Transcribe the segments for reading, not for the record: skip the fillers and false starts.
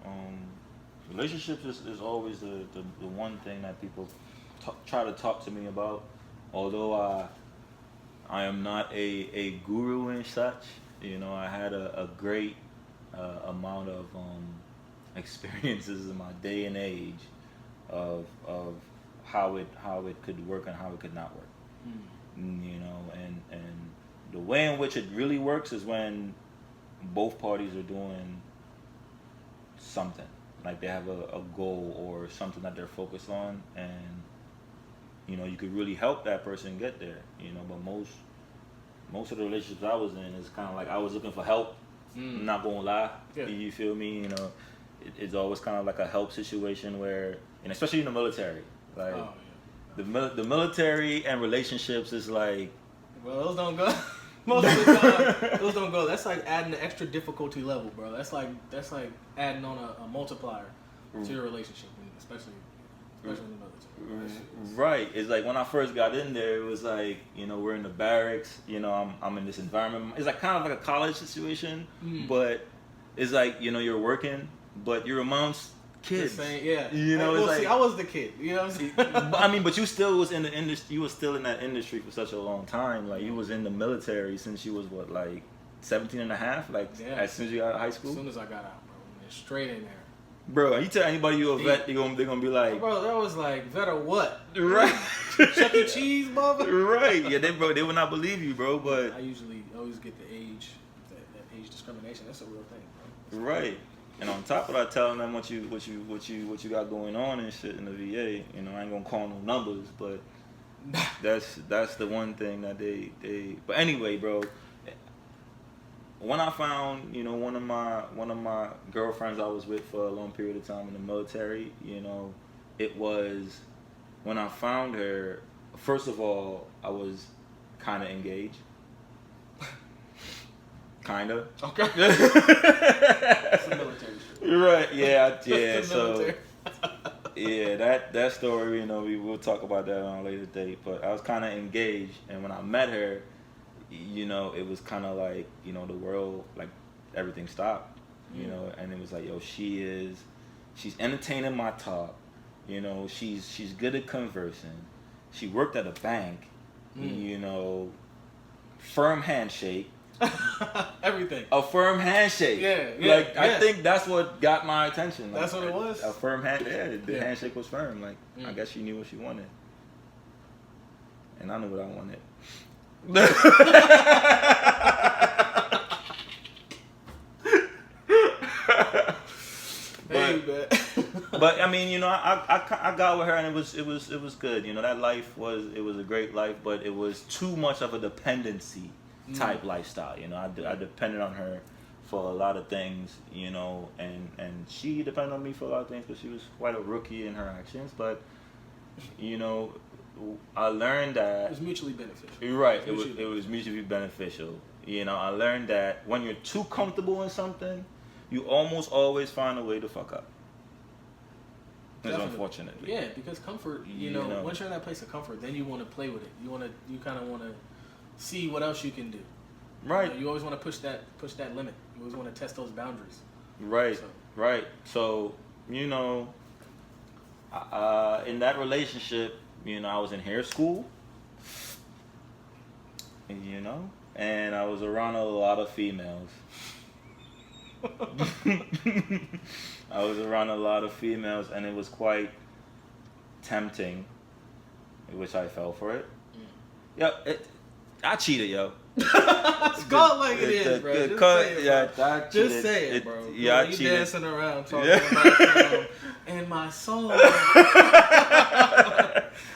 um, relationships is always the one thing that people try to talk to me about. Although I am not a guru and such, I had a great amount of experiences in my day and age of how it could work and how it could not work. And the way in which it really works is when both parties are doing something, like they have a goal or something that they're focused on, and you could really help that person get there. But most of the relationships I was in is kind of like I was looking for help. I'm not gonna lie. Yeah. You feel me? It's always kind of like a help situation where, and especially in the military, like the military and relationships is like, well, those don't go. Most of the time, those don't go. That's like adding an extra difficulty level, bro. That's like adding on a multiplier to your relationship, especially in the military. Right. It's like when I first got in there, it was like, we're in the barracks, I'm in this environment. It's like kind of like a college situation, but it's like, you're working, but you're amongst kids. Yeah. It's like, see, I was the kid. You know what I'm saying? But you still was in the industry. You was still in that industry for such a long time. Like, you was in the military since you was what, like 17 and a half? Like, as soon as you got out of high school? As soon as I got out, bro. Went straight in there. Bro, and you tell anybody you a vet, they're gonna be like, bro, that was like, vet or what? Right. Chuck E. Cheese, motherfucker. Right. Yeah, they would not believe you, bro. But I usually always get the age, that age discrimination. That's a real thing, bro. Right. And on top of that, telling them what you got going on and shit in the VA. I ain't gonna call no numbers, but that's the one thing that they. But anyway, bro. When I found, one of my girlfriends I was with for a long period of time in the military, it was when I found her. First of all, I was kind of engaged. Kinda. Okay. It's the military shit. Right. Yeah. So. Military. Yeah. That story. We'll talk about that on a later date. But I was kind of engaged, and when I met her, it was kind of like, the world, like, everything stopped, and it was like, yo, she's entertaining my talk, she's good at conversing, she worked at a bank, firm handshake. Everything. A firm handshake. Yeah. Like, I think that's what got my attention. Like, that's what it was? A firm handshake. The handshake was firm. Like, I guess she knew what she wanted. And I knew what I wanted. But I mean, I got with her, and it was good. That life was a great life, but it was too much of a dependency type lifestyle. I depended on her for a lot of things, and she depended on me for a lot of things because she was quite a rookie in her actions. But I learned that it was mutually beneficial. You're right. It was mutually beneficial. I learned that when you're too comfortable in something, you almost always find a way to fuck up. Unfortunately. Yeah, because comfort, once you're in that place of comfort, then you want to play with it. You kind of want to see what else you can do. Right. You always want to push that limit. You always want to test those boundaries. Right. Right. So, in that relationship, I was in hair school, and I was around a lot of females. I was around a lot of females, and it was quite tempting, which I fell for it. Yo, I cheated, yo. Call it like it is, bro. Just say it, bro. Yeah, you cheated. Dancing around talking about and my soul.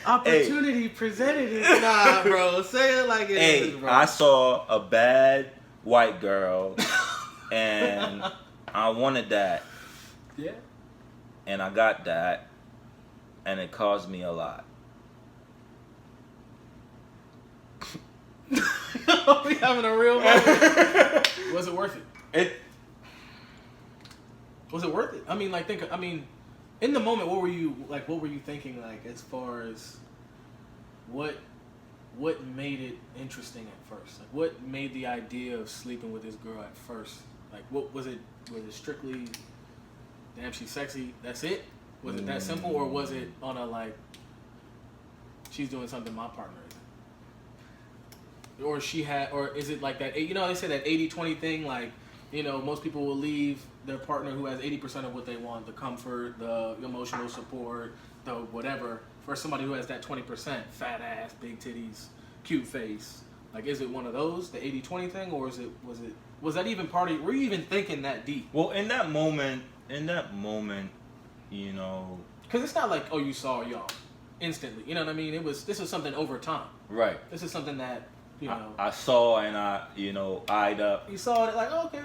Opportunity presented it. Nah, bro. Say it like it is, bro. I saw a bad white girl, and I wanted that. Yeah. And I got that, and it caused me a lot. We having a real moment. Was it worth it? Was it worth it? I mean, in the moment, what were you thinking, like, as far as what made it interesting at first? Like, what made the idea of sleeping with this girl at first Like, what was it? Was it strictly, damn, she's sexy, that's it? Was it that simple, or was it on a like, she's doing something my partner isn't? Or or is it like that? You know, they say that 80-20 thing. Like, you know, most people will leave their partner who has 80% of what they want: the comfort, the emotional support, the whatever. For somebody who has that 20%, fat ass, big titties, cute face. Like, is it one of those, the 80-20 thing, or was that even part of? Were you even thinking that deep? Well, in that moment, you know, because it's not like, oh, you saw y'all instantly. You know what I mean? This was something over time. Right. This is something that, you know, I saw and I, you know, eyed up. You saw it like, oh, okay.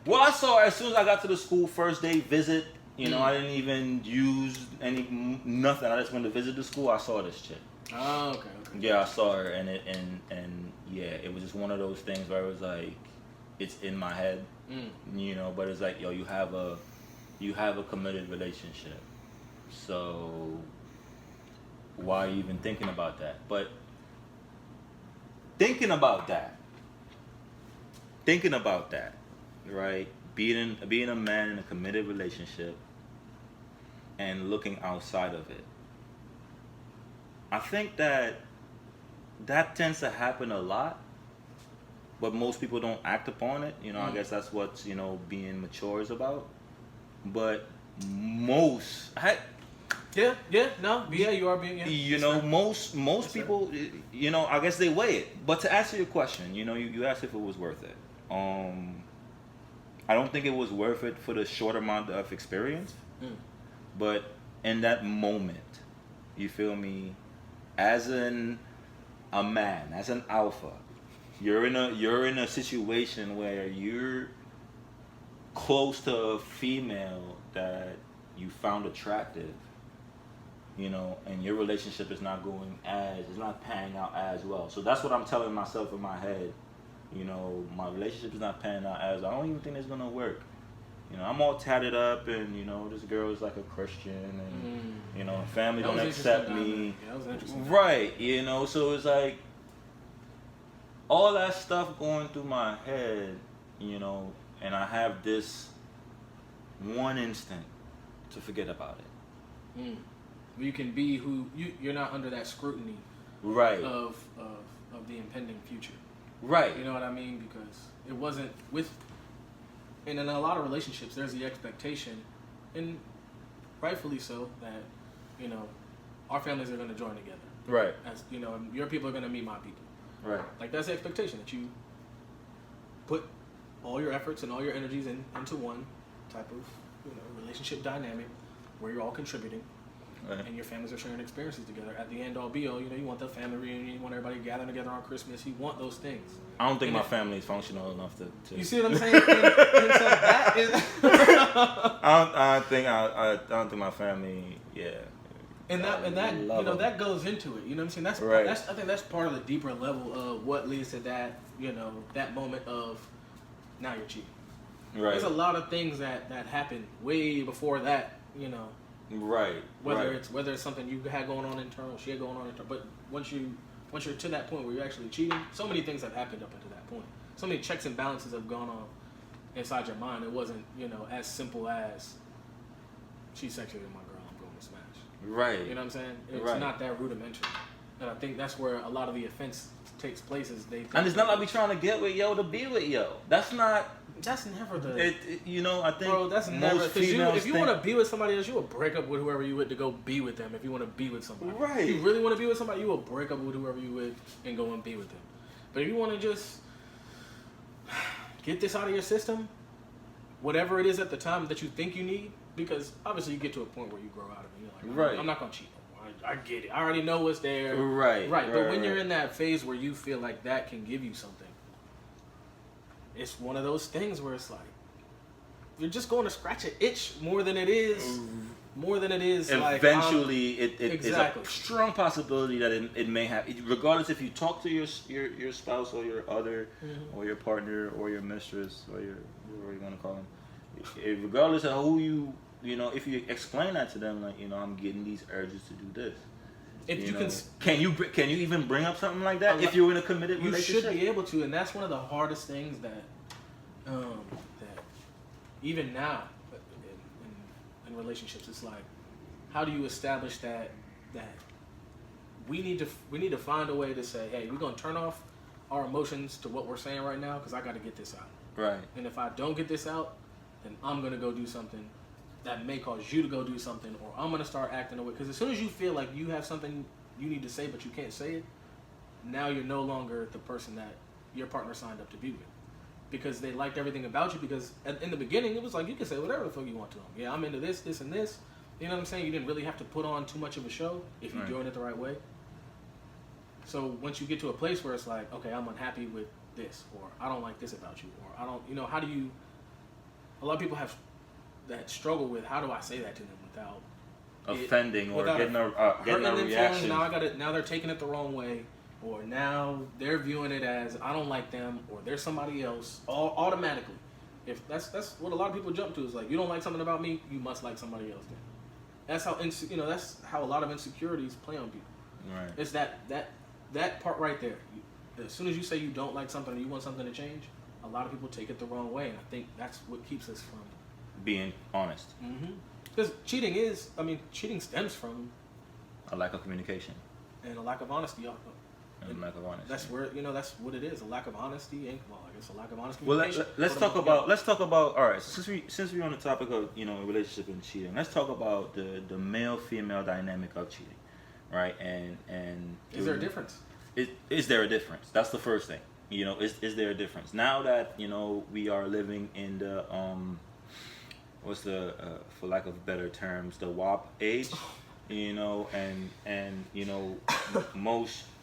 Well, I saw as soon as I got to the school first day visit. You know, I didn't even use nothing. I just went to visit the school. I saw this chick. Oh, okay. Yeah, I saw her, and yeah, it was just one of those things where it was like, it's in my head, you know. But it's like, yo, you have a committed relationship, so why are you even thinking about that? But thinking about that, right? Being a man in a committed relationship and looking outside of it. I think that tends to happen a lot, but most people don't act upon it. You know, I guess that's what, you know, being mature is about. But most, you are being. Yeah, you know, most people, you know, I guess they weigh it. But to answer your question, you know, you asked if it was worth it. I don't think it was worth it for the short amount of experience, but in that moment, you feel me, as a man, as an alpha, you're in a situation where you're close to a female that you found attractive, you know, and your relationship is not panning out as well. So that's what I'm telling myself in my head. You know, my relationship is not panning out as I don't even think it's gonna work. You know, I'm all tatted up, and you know, this girl is like a Christian, and you know, family don't accept me. Yeah, that was interesting. Right, you know, so it's like all that stuff going through my head, you know, and I have this one instant to forget about it. You can be who you're not under that scrutiny, right, of the impending future. Right. You know what I mean? Because it wasn't and in a lot of relationships, there's the expectation, and rightfully so, that, you know, our families are going to join together. Right. As, you know, your people are going to meet my people. Right. Like, that's the expectation, that you put all your efforts and all your energies into one type of, you know, relationship dynamic where you're all contributing. Right. And your families are sharing experiences together. At the end all be all, you know, you want the family reunion, you want everybody gathering together on Christmas, you want those things. I don't think my family is functional enough to You see what I'm saying? and so that is I don't think my family, yeah. And that you know, that goes into it. You know what I'm saying? That's right. I think that's part of the deeper level of what leads to that, you know, that moment of now you're cheating. Right. There's a lot of things that happen way before that, you know. Right. Whether it's something you had going on internal, she had going on internal, but once you're to that point where you're actually cheating, so many things have happened up until that point. So many checks and balances have gone on inside your mind. It wasn't, you know, as simple as she's sexier than my girl, I'm going to smash. Right. You know what I'm saying? It's not that rudimentary. And I think that's where a lot of the offense takes place. Is they think, and it's not like we trying to get with yo to be with yo. That's never the. You know, I think. Bro, that's never. Because if you want to be with somebody else, you will break up with whoever you with to go be with them. If you want to be with somebody, right? If you really want to be with somebody, you will break up with whoever you with and go and be with them. But if you want to just get this out of your system, whatever it is at the time that you think you need, because obviously you get to a point where you grow out of it. You're like, right. I'm not gonna cheat. I get it. I already know what's there. Right. But when you're in that phase where you feel like that can give you something, it's one of those things where it's like you're just going to scratch an itch more than it is. Eventually, it's exactly. a strong possibility that it may have. Regardless if you talk to your spouse or your other, or your partner or your mistress or your whatever you want to call them, regardless of who you know, if you explain that to them, like, you know, I'm getting these urges to do this. Can you even bring up something like that if you're in a committed relationship? You should be able to, and that's one of the hardest things that even now in relationships, it's like, how do you establish that we need to find a way to say, hey, we're gonna turn off our emotions to what we're saying right now because I got to get this out. Right. And if I don't get this out, then I'm gonna go do something that may cause you to go do something, or I'm gonna start acting away. Because as soon as you feel like you have something you need to say but you can't say it, now you're no longer the person that your partner signed up to be with. Because they liked everything about you. Because in the beginning, it was like you can say whatever the fuck you want to them. Yeah, I'm into this, this, and this. You know what I'm saying? You didn't really have to put on too much of a show if you're doing it the right way. So once you get to a place where it's like, okay, I'm unhappy with this, or I don't like this about you, or I don't, how do you? A lot of people have that struggle with how do I say that to them without offending or getting a reaction. Now they're taking it the wrong way, or now they're viewing it as I don't like them, or they're somebody else. Automatically, if that's what a lot of people jump to is like, you don't like something about me, you must like somebody else. Then that's how that's how a lot of insecurities play on people. Right. It's that part right there. As soon as you say you don't like something or you want something to change, a lot of people take it the wrong way, and I think that's what keeps us from being honest. Because cheating stems from a lack of communication and a lack of honesty. And a lack of honesty. That's where that's what it is. A lack of honesty, and I guess a lack of honesty. Well, let's talk about. All right, since we're on the topic of relationship and cheating, let's talk about the male female dynamic of cheating, right? And is there a difference? Is there a difference? That's the first thing. Is there a difference now that we are living in the what's the for lack of better terms, the WAP age, and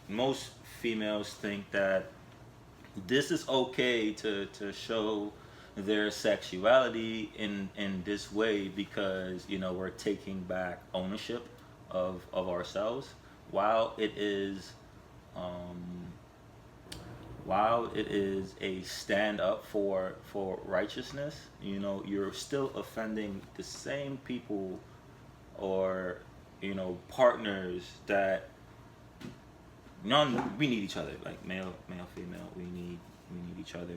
most females think that this is okay to show their sexuality in this way because we're taking back ownership of ourselves, while it is a stand up for righteousness. You're still offending the same people or partners that we need each other, like male, female, we need each other,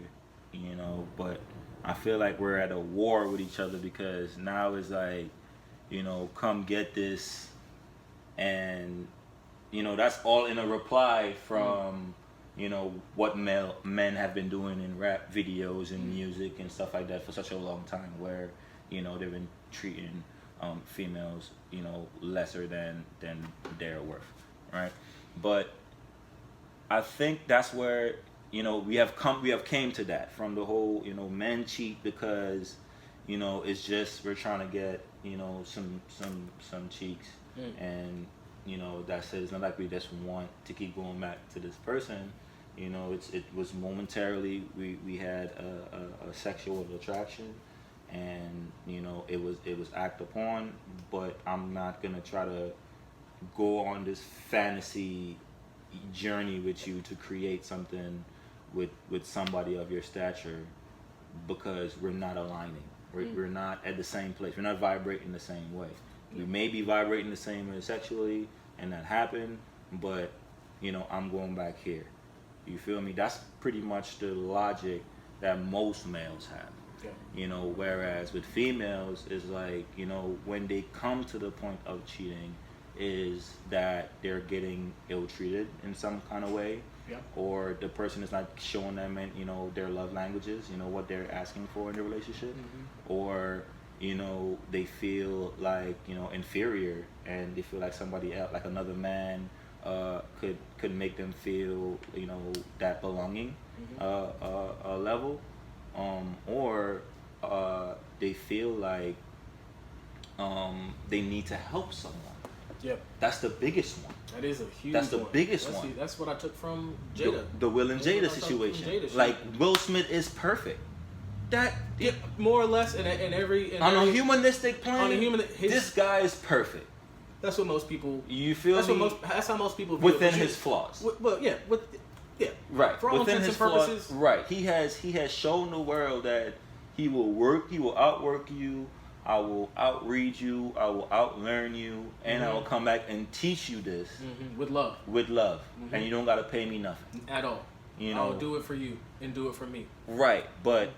but I feel like we're at a war with each other because now it's like, come get this, and that's all in a reply from what men have been doing in rap videos and music and stuff like that for such a long time, where they've been treating females lesser than their worth, right? But I think that's where we have came to that from the whole men cheat because it's just we're trying to get some cheeks, and that's it. It's not like we just want to keep going back to this person. It was momentarily we had a sexual attraction, and it was acted upon, but I'm not gonna try to go on this fantasy journey with you to create something with somebody of your stature, because we're not aligning. We're not at the same place. We're not vibrating the same way. We may be vibrating the same way sexually, and that happened, but I'm going back here. You feel me? That's pretty much the logic that most males have. Yeah. Whereas with females, it's like, when they come to the point of cheating, is that they're getting ill-treated in some kind of way, or the person is not showing them, their love languages, what they're asking for in their relationship, or they feel like inferior, and they feel like somebody else, like another man, could make them feel that belonging level, or they feel like they need to help someone. Yep. That's the biggest one. That is a huge That's the one. biggest one. That's what I took from Jada. The Will and Jada situation. Like, Will Smith is perfect. More or less in every on a humanistic plane. This guy is perfect. That's what most people. You feel me? That's how most people. Within his flaws. Right. For all intents and purposes. Right. He has shown the world that he will outwork you. I will outread you. I will outlearn you, and I will come back and teach you this with love. And you don't gotta pay me nothing at all. I'll do it for you and do it for me. Right, but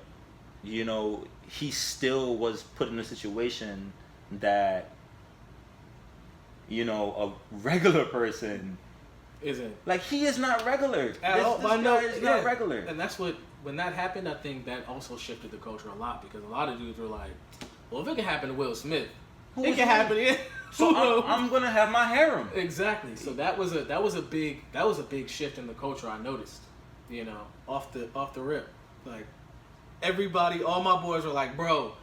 you know, he still was put in a situation that, you know, a regular person isn't. Like, he is not regular. This guy is not regular. And that's what, when that happened, I think that also shifted the culture a lot, because a lot of dudes were like, well, if it can happen to Will Smith, it can happen to So I'm gonna have my harem. Exactly. So that was a big shift in the culture I noticed. You know, off the rip. Like, everybody, all my boys were like, bro,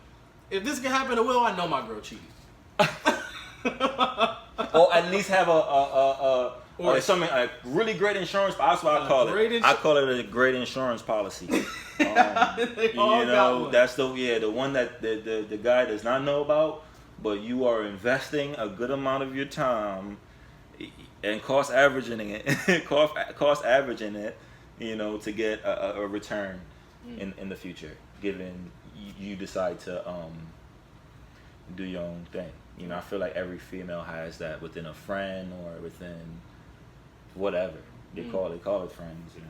if this can happen to Will, I know my girl cheated. Or at least have a really great insurance. That's what I call it. I call it a great insurance policy. You know, that's the one that the guy does not know about, but you are investing a good amount of your time and cost averaging it, you know, to get a return in the future, given you decide to do your own thing. You know, I feel like every female has that within a friend or within whatever they call it friends. You know,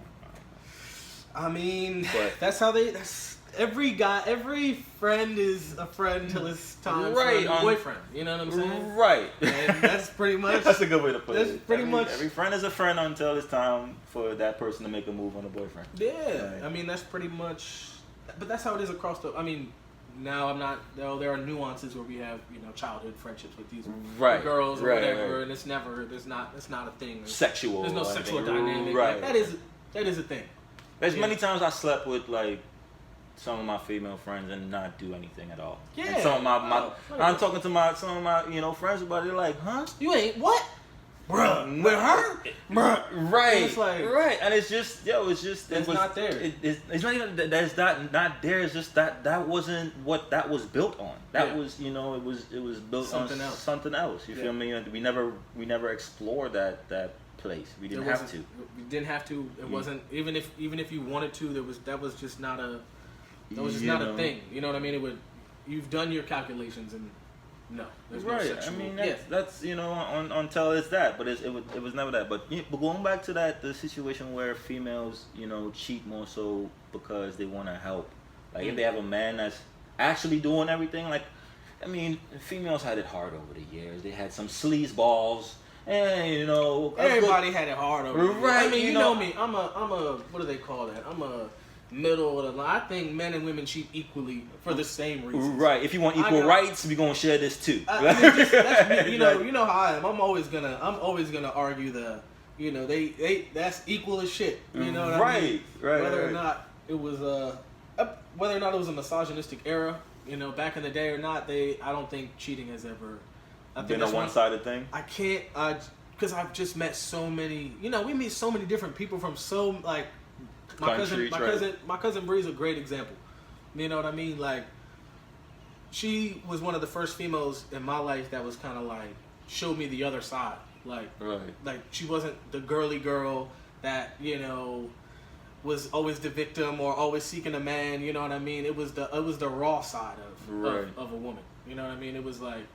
I mean, that's how every friend is a friend till it's time for a boyfriend. You know what I'm saying? Right. And that's pretty much. That's a good way to put it. That's pretty much. Every friend is a friend until it's time for that person to make a move on a boyfriend. Yeah, right. I mean, that's pretty much. But that's how it is across the. I mean, now I'm not. There are nuances where we have, you know, childhood friendships with these girls or whatever, and it's never. It's not a thing. Sexual. There's no sexual dynamic. Right. Like, that is a thing. There's many times I slept with like some of my female friends and not do anything at all. Yeah. And some of I'm talking to some of my, you know, friends about it. They're like, huh? You ain't what? Bruh, with her? Bruh. Right. It's like, right. And it's just, it's not there. It's not even that it's not there. It's just that wasn't what that was built on. That was, you know, it was built something on else. Something else. You feel me? We never explored that place. We didn't have to. We didn't have to. It wasn't, even if you wanted to, that was just not a thing. You know what I mean? You've done your calculations and no, there's no sexual. I mean, that's you know, until it's that, but it was never that. But going back to the situation where females, you know, cheat more so because they want to help. Like, if they have a man that's actually doing everything, like, I mean, females had it hard over the years. They had some sleaze balls. And, you know, everybody had it hard over the years. Right. I mean, you know me. I'm a what do they call that? I'm a middle of the line. I think men and women cheat equally for the same reasons. Right. If you want equal rights, we're gonna share this too. I mean, that's me. You know how I am. I'm always gonna argue that's equal as shit. You know what I mean? Right. Whether or not it was a misogynistic era, you know, back in the day or not, I don't think cheating has ever been a one-sided thing. I can't, because I've just met so many. You know, we meet so many different people from so like. My cousin Bree's a great example. You know what I mean? Like, she was one of the first females in my life that was kind of like showed me the other side. Like, like she wasn't the girly girl that, you know, was always the victim or always seeking a man. You know what I mean? It was the raw side of a woman. You know what I mean? It was like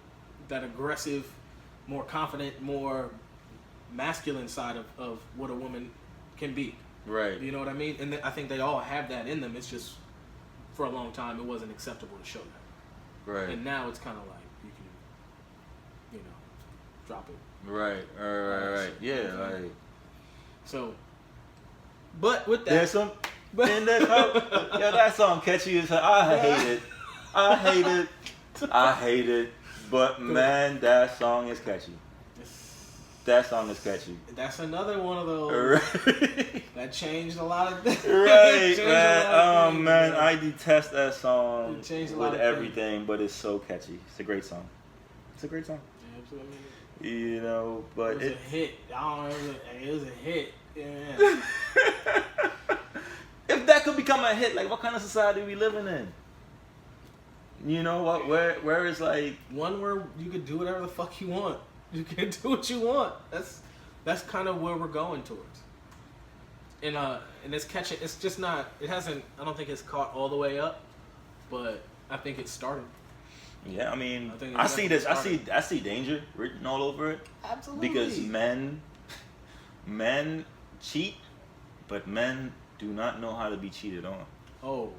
that aggressive, more confident, more masculine side of what a woman can be. Right. You know what I mean? And I think they all have that in them. It's just, for a long time, it wasn't acceptable to show that. Right. And now it's kind of like you can, you know, drop it. Right. Yeah. Like. So, but with that, there's some. That song catchy as hell. I hate it. But man, that song is catchy. That song is catchy. That's another one of those that changed a lot of things. Right, man. Oh man, I detest that song with everything, but it's so catchy. It's a great song. Yeah, absolutely. You know, but it was a hit. It was a hit. Yeah. If that could become a hit, like, what kind of society are we living in? You know what? Where is like one where you could do whatever the fuck you want. You can do what you want. That's kind of where we're going towards. And it's catching. It's just not. It hasn't. I don't think it's caught all the way up, but I think it's starting. Yeah, I mean, I see this. I see danger written all over it. Absolutely. Because men cheat, but men do not know how to be cheated on. Oh,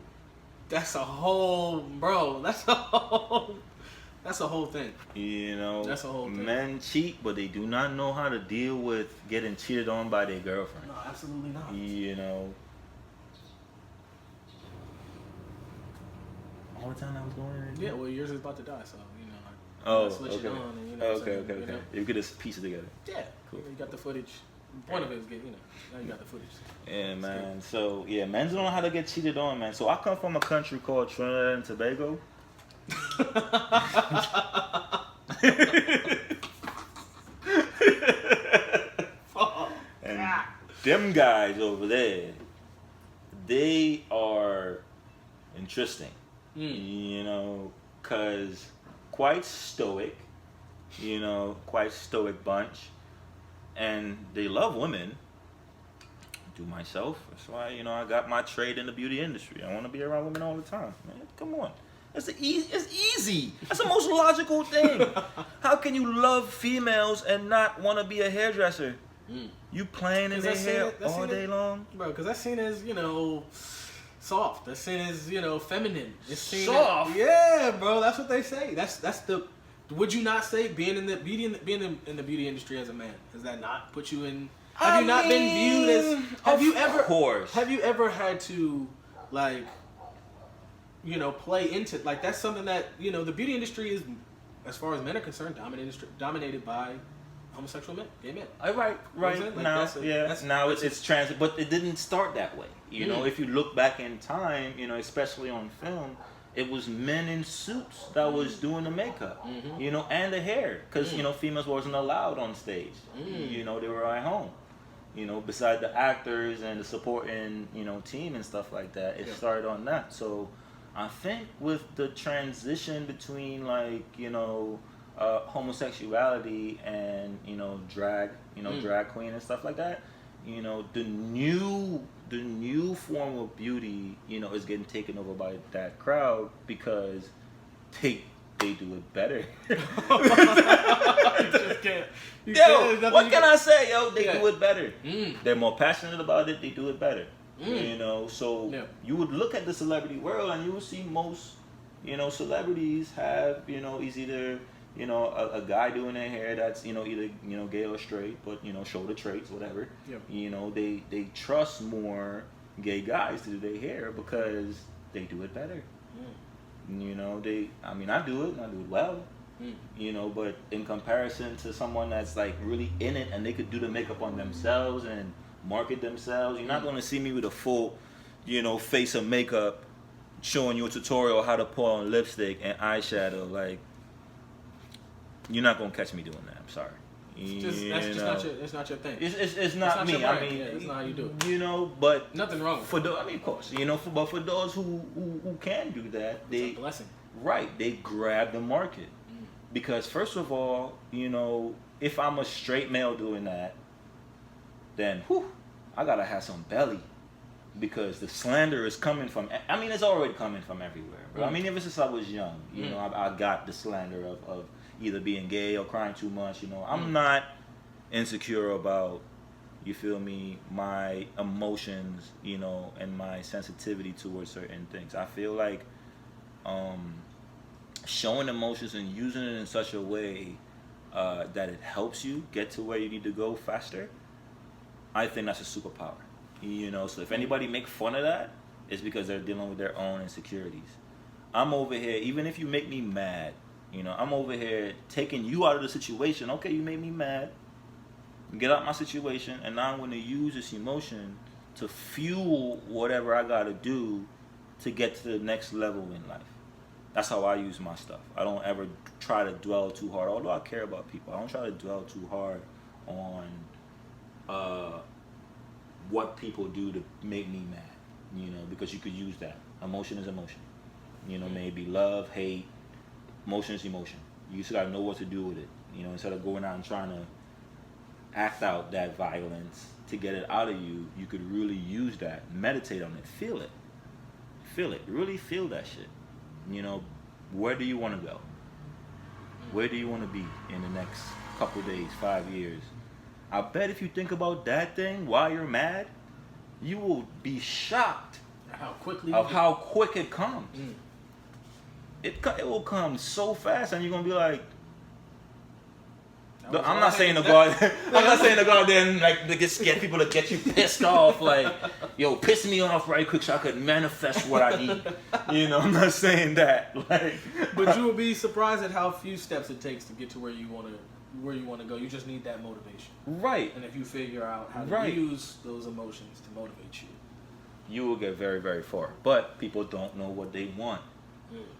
That's a whole, bro. That's a whole thing. You know, That's a whole thing. Men cheat, but they do not know how to deal with getting cheated on by their girlfriend. No, absolutely not. You know. All the time I was going in. Yeah, well, yours is about to die, so you know. Switch it on, and, you know okay. You know? You could just piece it together. Yeah, Cool. You got the footage. The point of it is get, you know, now you got the footage. Yeah, man. So yeah, men don't know how to get cheated on, man. So I come from a country called Trinidad and Tobago. And them guys over there, they are interesting, you know, cause quite stoic bunch, and they love women. Do myself. That's why, you know, I got my trade in the beauty industry. I want to be around women all the time, man. Come on. It's easy. That's the most logical thing. How can you love females and not want to be a hairdresser? You playing in their hair all day long? Bro, because that's seen as, you know, soft. That's seen as, you know, feminine. It's seen soft? Yeah, bro. That's what they say. That's the... Would you not say being in the beauty industry as a man, does that not put you in... Have you not been viewed as... Have you ever had to, like... You know, play into, like, that's something that, you know, the beauty industry is, as far as men are concerned, dominated by homosexual men, gay men. Right. Like, now, it's trans, but it didn't start that way. You know, if you look back in time, you know, especially on film, it was men in suits that was doing the makeup, you know, and the hair, because you know, females wasn't allowed on stage. You know, they were at home. You know, beside the actors and the supporting, you know, team and stuff like that, it started on that. So I think with the transition between, like, you know, homosexuality and, you know, drag queen and stuff like that, you know, the new form of beauty, you know, is getting taken over by that crowd because they do it better. What can I say, yo? They do it better. They're more passionate about it. They do it better. You know, so you would look at the celebrity world and you would see most, you know, celebrities have, you know, is either, you know, a guy doing their hair that's, you know, either, you know, gay or straight, but, you know, show the traits, whatever. You know, they trust more gay guys to do their hair because they do it better. You know, I do it well. You know, but in comparison to someone that's like really in it and they could do the makeup on themselves and market themselves, you're not going to see me with a full, you know, face of makeup showing you a tutorial how to put on lipstick and eyeshadow. Like, you're not going to catch me doing that. I'm sorry. That's not your thing. It's not me. I mean, that's not how you do it. You know, but nothing wrong with it. I mean, of course, you know, but for those who can do that, it's a blessing. Right, they grab the market. Because first of all, you know, if I'm a straight male doing that, then I gotta have some belly, because the slander is coming from. I mean, it's already coming from everywhere, bro. I mean, ever since I was young, you know, I got the slander of either being gay or crying too much. You know, I'm not insecure about, you feel me, my emotions, you know, and my sensitivity towards certain things. I feel like showing emotions and using it in such a way that it helps you get to where you need to go faster, I think that's a superpower. You know, so if anybody make fun of that, it's because they're dealing with their own insecurities. I'm over here, even if you make me mad, you know, I'm over here taking you out of the situation. Okay, you made me mad. Get out my situation, and now I'm going to use this emotion to fuel whatever I got to do to get to the next level in life. That's how I use my stuff. I don't ever try to dwell too hard, although I care about people. I don't try to dwell too hard on what people do to make me mad, you know, because you could use that. Emotion is emotion. You know, maybe love, hate, emotion is emotion. You just got to know what to do with it. You know, instead of going out and trying to act out that violence to get it out of you, you could really use that, meditate on it, feel it. Really feel that shit. You know, where do you want to go? Where do you want to be in the next couple days, 5 years? I bet if you think about that thing while you're mad, you will be shocked How quickly? Of how quick it comes. Mm. It will come so fast, and you're gonna be like, That was I'm all not I saying to had- go out. I'm not saying to go out there and like to get people to get you pissed off. Like, yo, piss me off right quick so I could manifest what I need. You know, I'm not saying that. Like, But you will be surprised at how few steps it takes to get to where you want to go. You just need that motivation. right. And if you figure out how to Right. use those emotions to motivate you. You will get very, very far. But people don't know what they want.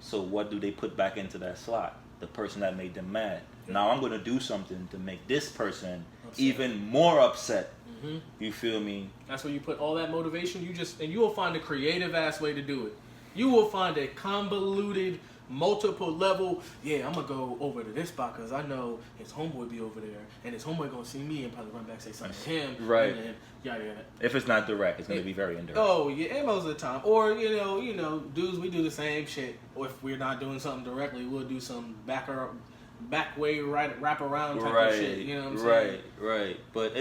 So what do they put back into that slot? The person that made them mad. Yeah. Now I'm gonna do something to make this person Upset. even more upset. Mm-hmm. You feel me? That's where you put all that motivation. And you will find a creative ass way to do it. You will find a convoluted, multiple level. Yeah, I'm gonna go over to this spot because I know his homeboy be over there, and his homeboy gonna see me and probably run back say something to him. Right. And then, yada yada. If it's not direct, it's gonna be very indirect. Oh yeah, and most of the time, or you know, dudes, we do the same shit. Or if we're not doing something directly, we'll do some back way wrap around type of shit. You know what I'm saying? Right. But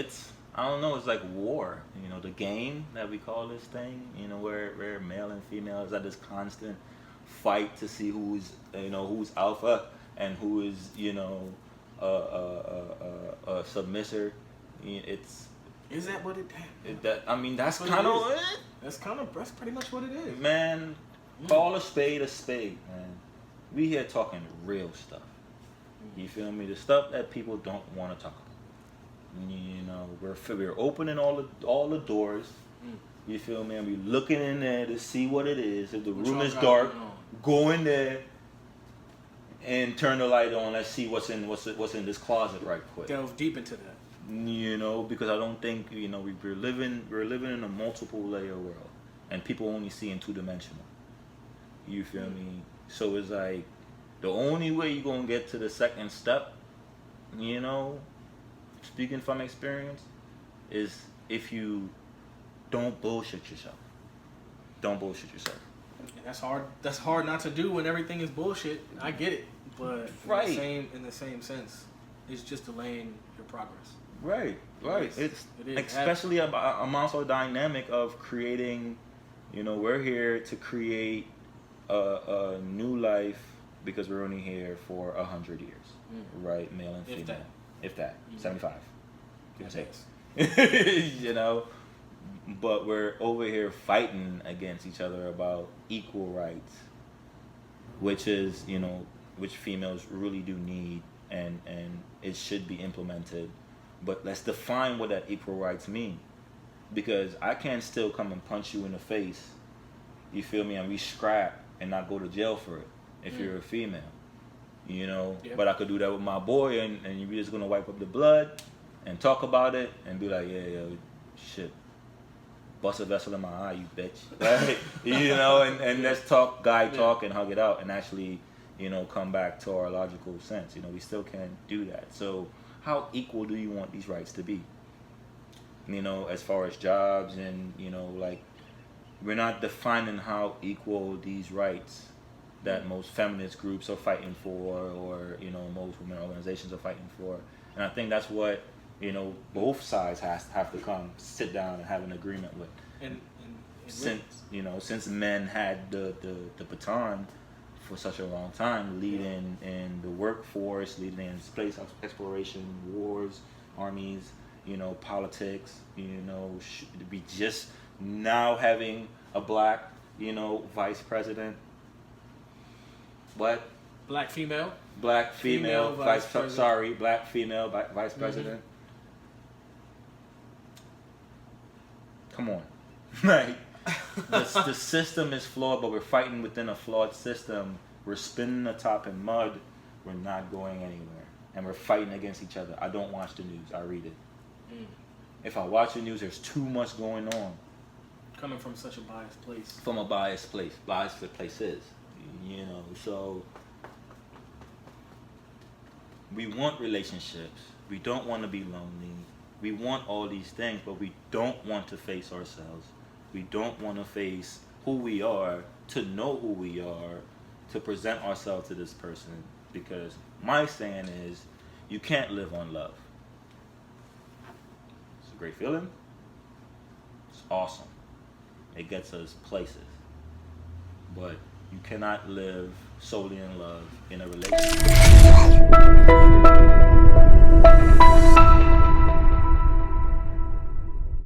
I don't know. It's like war. You know, the game that we call this thing. You know, where male and female is at this constant fight to see who's alpha and who is a submissive. Is that what it? That's That's what kind it of is. it. That's pretty much what it is. Man, call a spade, man. We here talking real stuff. You feel me? The stuff that people don't want to talk about. You know, we're opening all the doors. You feel me? And we looking in there to see what it is. If the room is dark, go in there and turn the light on. Let's see what's in this closet right quick. Delve deep into that. You know, because I don't think we're living in a multiple layer world, and people only see in 2-dimensional. You feel me? So it's like the only way you're gonna get to the second step, speaking from experience, is if you don't bullshit yourself. Don't bullshit yourself. And that's hard not to do when everything is bullshit. I get it, but Right. in the same sense, it's just delaying your progress. Right. It is. Especially amongst our dynamic of creating. We're here to create a new life because we're only here for 100 years, right? Male and female, if that, 75. Give or take. But we're over here fighting against each other about equal rights, which is which females really do need, and it should be implemented. But let's define what that equal rights mean, because I can still come and punch you in the face, you feel me, and we scrap and not go to jail for it if you're a female, Yeah. But I could do that with my boy, and you're just gonna wipe up the blood and talk about it and be like, yeah, shit, bust a vessel in my eye, you bitch, right? And let's talk talk and hug it out and actually, come back to our logical sense. We still can't do that. So how equal do you want these rights to be? As far as jobs and, like, we're not defining how equal these rights that most feminist groups are fighting for, or, most women organizations are fighting for. And I think that's what, both sides have to sit down and have an agreement with. And Since men had the baton for such a long time, leading in the workforce, leading in space exploration, wars, armies, politics, be just now having a black, vice president. What? Black female Black female vice president. Sorry, black female vice president. Come on. Like, the system is flawed, but we're fighting within a flawed system. We're spinning the top in mud. We're not going anywhere. And we're fighting against each other. I don't watch the news. I read it. If I watch the news, there's too much going on. Coming from such a biased place. From a biased place. Biased places. So we want relationships. We don't want to be lonely. We want all these things, but we don't want to face ourselves. We don't want to face who we are, to know who we are, to present ourselves to this person. Because my saying is, you can't live on love. It's a great feeling. It's awesome. It gets us places. But you cannot live solely in love in a relationship.